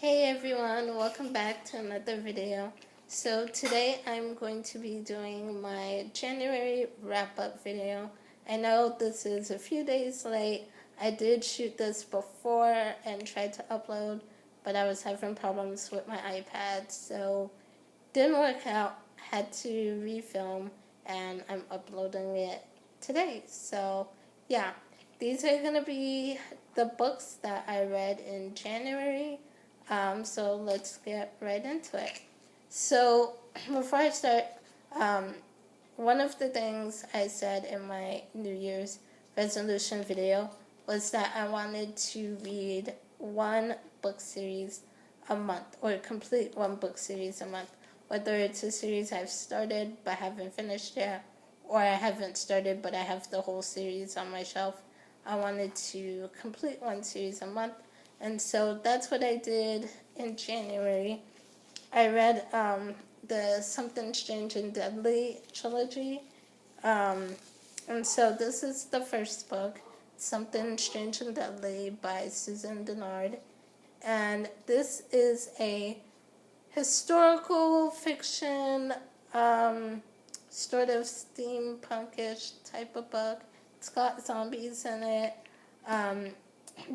Hey everyone, welcome back to another video. So today I'm going to be doing my January wrap-up video. I know this is a few days late. I did shoot this before and tried to upload, but I was having problems with my iPad, so didn't work out. Had to refilm, and I'm uploading it today. So yeah, these are going to be the books that I read in January. So let's get right into it. So before I start, um, one of the things I said in my New Year's resolution video was that I wanted to read one book series a month, or complete one book series a month, whether it's a series I've started but haven't finished yet, or I haven't started but I have the whole series on my shelf. I wanted to complete one series a month, and so that's what I did in January. I read the Something Strange and Deadly trilogy. And so this is the first book, Something Strange and Deadly by Susan Dennard. And this is a historical fiction, sort of steampunkish type of book. It's got zombies in it. Um,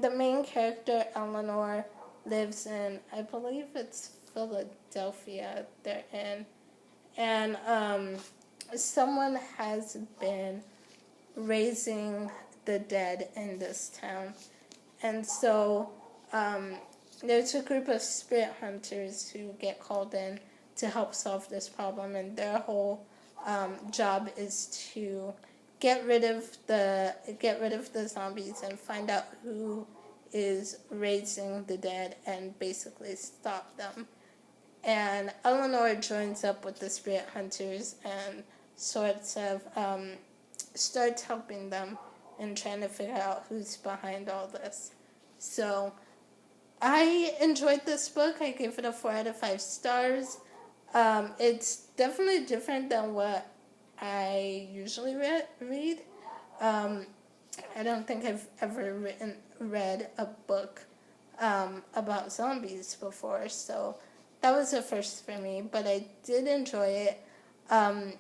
the main character, Eleanor, lives in, I believe it's Philadelphia they're in. And someone has been raising the dead in this town. And so there's a group of spirit hunters who get called in to help solve this problem, and their whole job is to get rid of the zombies and find out who is raising the dead and basically stop them. And Eleanor joins up with the spirit hunters and sorts of starts helping them and trying to figure out who's behind all this. So I enjoyed this book. I gave it a 4 out of 5 stars. It's definitely different than what I usually read. I don't think I've ever read a book about zombies before, so that was a first for me, but I did enjoy it. I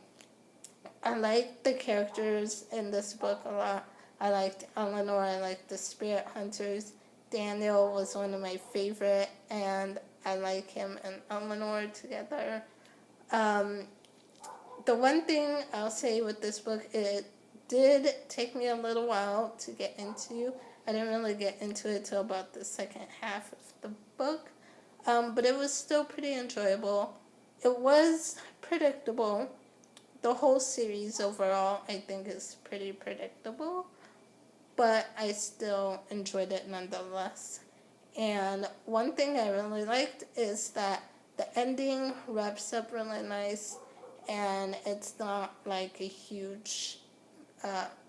liked the characters in this book a lot. I liked Eleanor, I liked the spirit hunters. Daniel was one of my favorite, and I like him and Eleanor together. The one thing I'll say with this book, it did take me a little while to get into. I didn't really get into it till about the second half of the book, but it was still pretty enjoyable. It was predictable. The whole series overall, I think, is pretty predictable, but I still enjoyed it nonetheless. And one thing I really liked is that the ending wraps up really nice, and it's not like a huge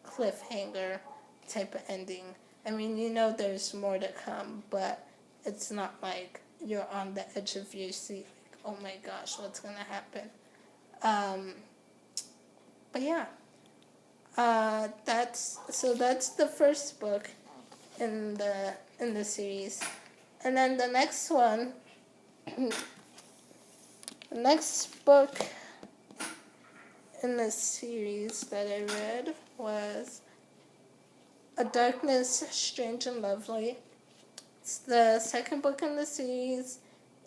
cliffhanger type of ending. I mean, you know there's more to come, but it's not like you're on the edge of your seat, like, oh my gosh, what's going to happen? But yeah, that's the first book in the series, and then the next one, the next book in the series that I read was A Darkness Strange and Lovely. It's the second book in the series.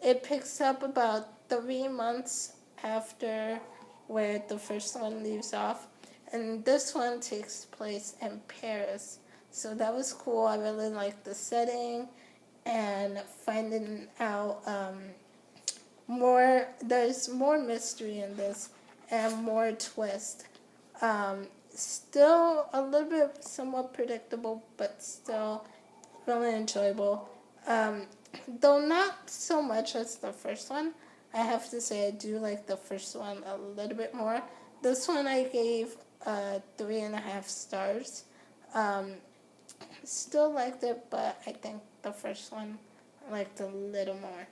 It picks up about 3 months after where the first one leaves off, and this one takes place in Paris. So that was cool. I really liked the setting and finding out there's more mystery in this and more twist. Still a little bit somewhat predictable, but still really enjoyable. Though not so much as the first one. I have to say I do like the first one a little bit more. This one I gave 3.5 stars. Still liked it, but I think the first one I liked a little more.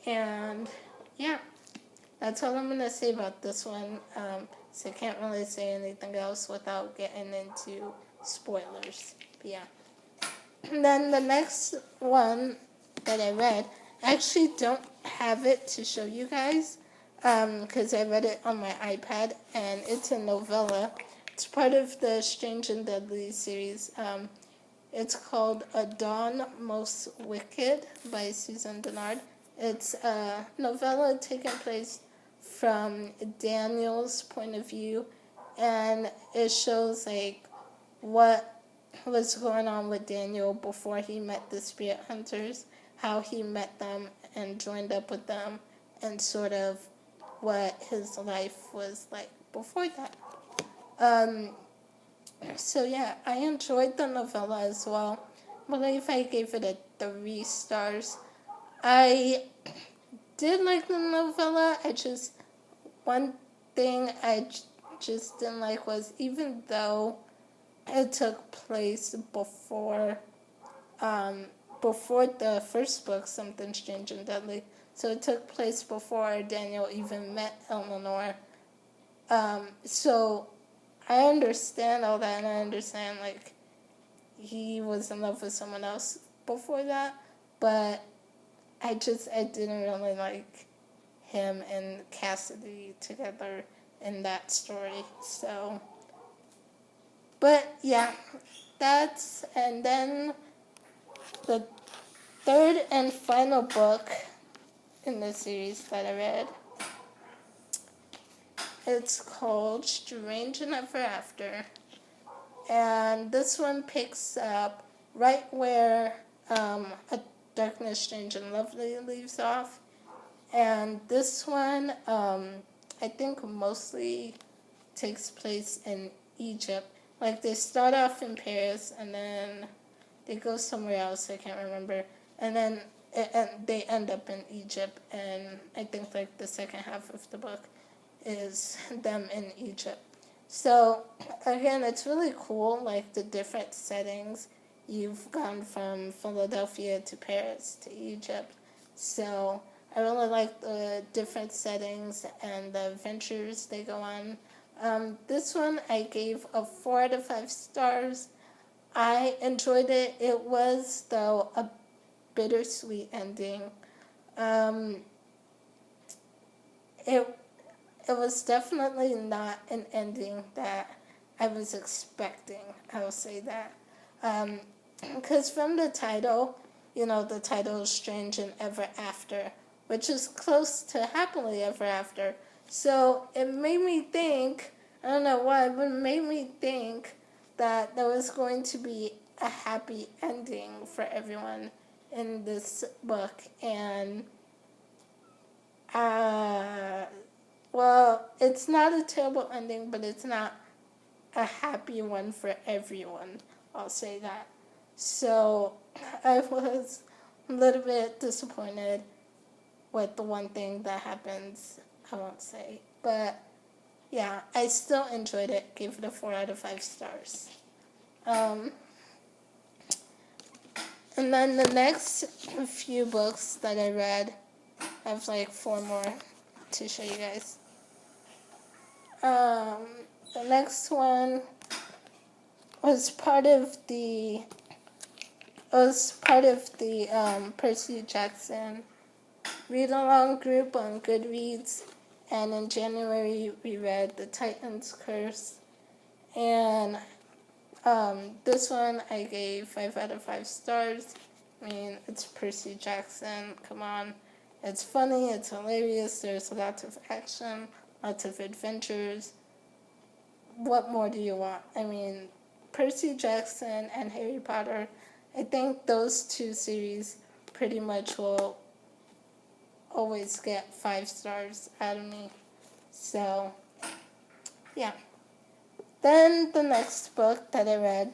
And yeah, that's all I'm going to say about this one. So I can't really say anything else without getting into spoilers. But yeah. And then the next one that I read I actually don't have it to show you guys because I read it on my iPad, and it's a novella. It's part of the Strange and Deadly series. It's called A Dawn Most Wicked by Susan Dennard. It's a novella taking place from Daniel's point of view, and it shows like what was going on with Daniel before he met the spirit hunters, how he met them and joined up with them, and sort of what his life was like before that. Um, so yeah, I enjoyed the novella as well. I believe I gave it a 3 stars. I did like the novella. One thing just didn't like was, even though it took place before the first book, Something Strange and Deadly. So it took place before Daniel even met Eleanor. So I understand all that, and I understand like he was in love with someone else before that, but I didn't really like him and Cassidy together in that story. So, but yeah, and then the third and final book in the series that I read, it's called Strange and Ever After. And this one picks up right where A Darkness Strange and Lovely leaves off. And this one, I think mostly takes place in Egypt. Like, they start off in Paris, and then they go somewhere else, I can't remember. And then they end up in Egypt, and I think like the second half of the book is them in Egypt. So again, it's really cool, like the different settings. You've gone from Philadelphia to Paris to Egypt. So I really like the different settings and the adventures they go on. This one I gave a 4 out of 5 stars. I enjoyed it. It was, though, a bittersweet ending. It was definitely not an ending that I was expecting. I will say that. Because from the title, the title is Strange and Ever After, which is close to Happily Ever After. So it made me think, I don't know why, but it made me think that there was going to be a happy ending for everyone in this book. And, well, it's not a terrible ending, but it's not a happy one for everyone. I'll say that. So I was a little bit disappointed with the one thing that happens. I won't say. But yeah, I still enjoyed it. Gave it a 4 out of 5 stars. And then the next few books that I read, I have like 4 more to show you guys. The next one was part of the Percy Jackson read-along group on Goodreads, and in January we read The Titan's Curse, and this one I gave 5 out of 5 stars. I mean, it's Percy Jackson, come on. It's funny, it's hilarious, there's lots of action, lots of adventures. What more do you want? I mean, Percy Jackson and Harry Potter, I think those 2 series pretty much will always get 5 stars out of me. So, yeah. Then the next book that I read,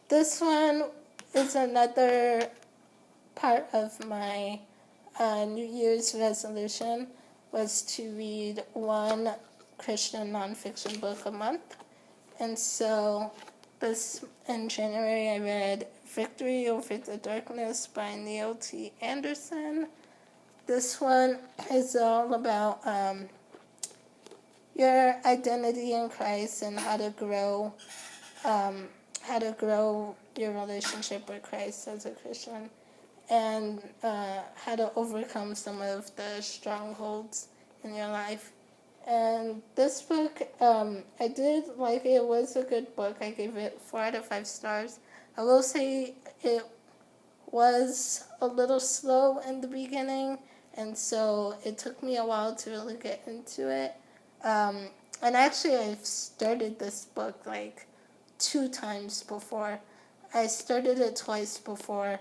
this one is another part of my New Year's resolution, was to read 1 Christian nonfiction book a month. And so in January I read Victory Over the Darkness by Neil T. Anderson. This one is all about your identity in Christ and how to grow how to grow your relationship with Christ as a Christian, and how to overcome some of the strongholds in your life. And this book, I did like it. Was a good book. I gave it 4 out of 5 stars. I will say it was a little slow in the beginning, and so it took me a while to really get into it. And actually, I've started this book like 2 times before. I started it twice before,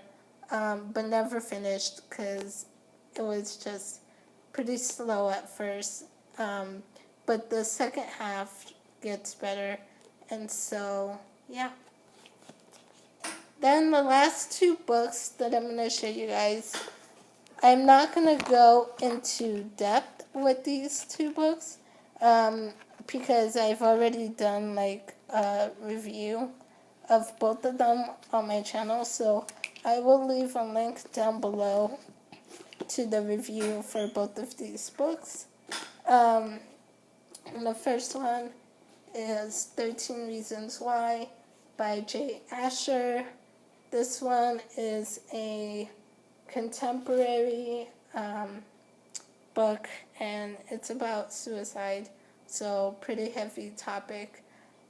but never finished because it was just pretty slow at first. But the second half gets better, and so yeah. Then the last 2 books that I'm going to show you guys, I'm not going to go into depth with these 2 books because I've already done like a review of both of them on my channel, so I will leave a link down below to the review for both of these books. And the first one is 13 Reasons Why by Jay Asher. This one is a contemporary book, and it's about suicide, so pretty heavy topic.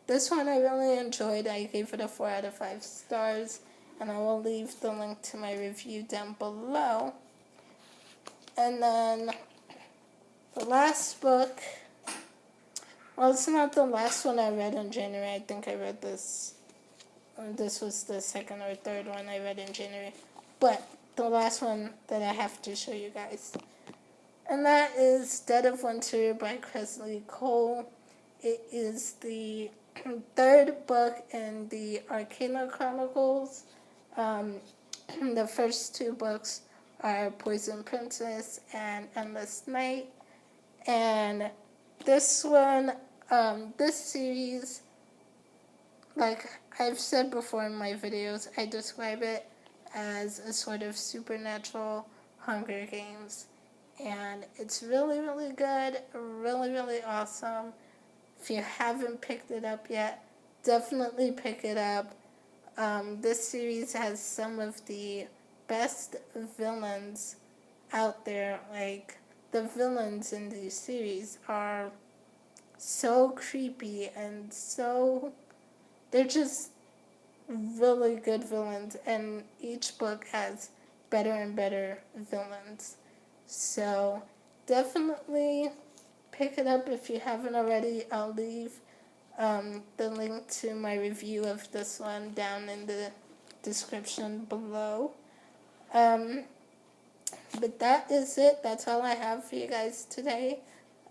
This one I really enjoyed. I gave it a 4 out of 5 stars, and I will leave the link to my review down below. And then the last book, well, it's not the last one I read in January. I think I read this. This was the second or third one I read in January. But the last one that I have to show you guys. And that is Dead of Winter by Kresley Cole. It is the 3rd book in the Arcana Chronicles. The first 2 books are Poison Princess and Endless Night. And this one, this series, like I've said before in my videos, I describe it as a sort of supernatural Hunger Games. And it's really, really good, really, really awesome. If you haven't picked it up yet, definitely pick it up. This series has some of the best villains out there. Like, the villains in these series are so creepy and so... they're just really good villains, and each book has better and better villains. So definitely pick it up if you haven't already. I'll leave the link to my review of this one down in the description below. But that is it. That's all I have for you guys today.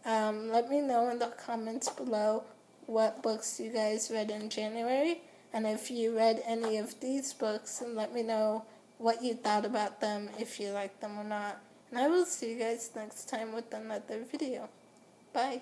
Let me know in the comments below what books you guys read in January, and if you read any of these books, and let me know what you thought about them, if you liked them or not. And I will see you guys next time with another video. Bye.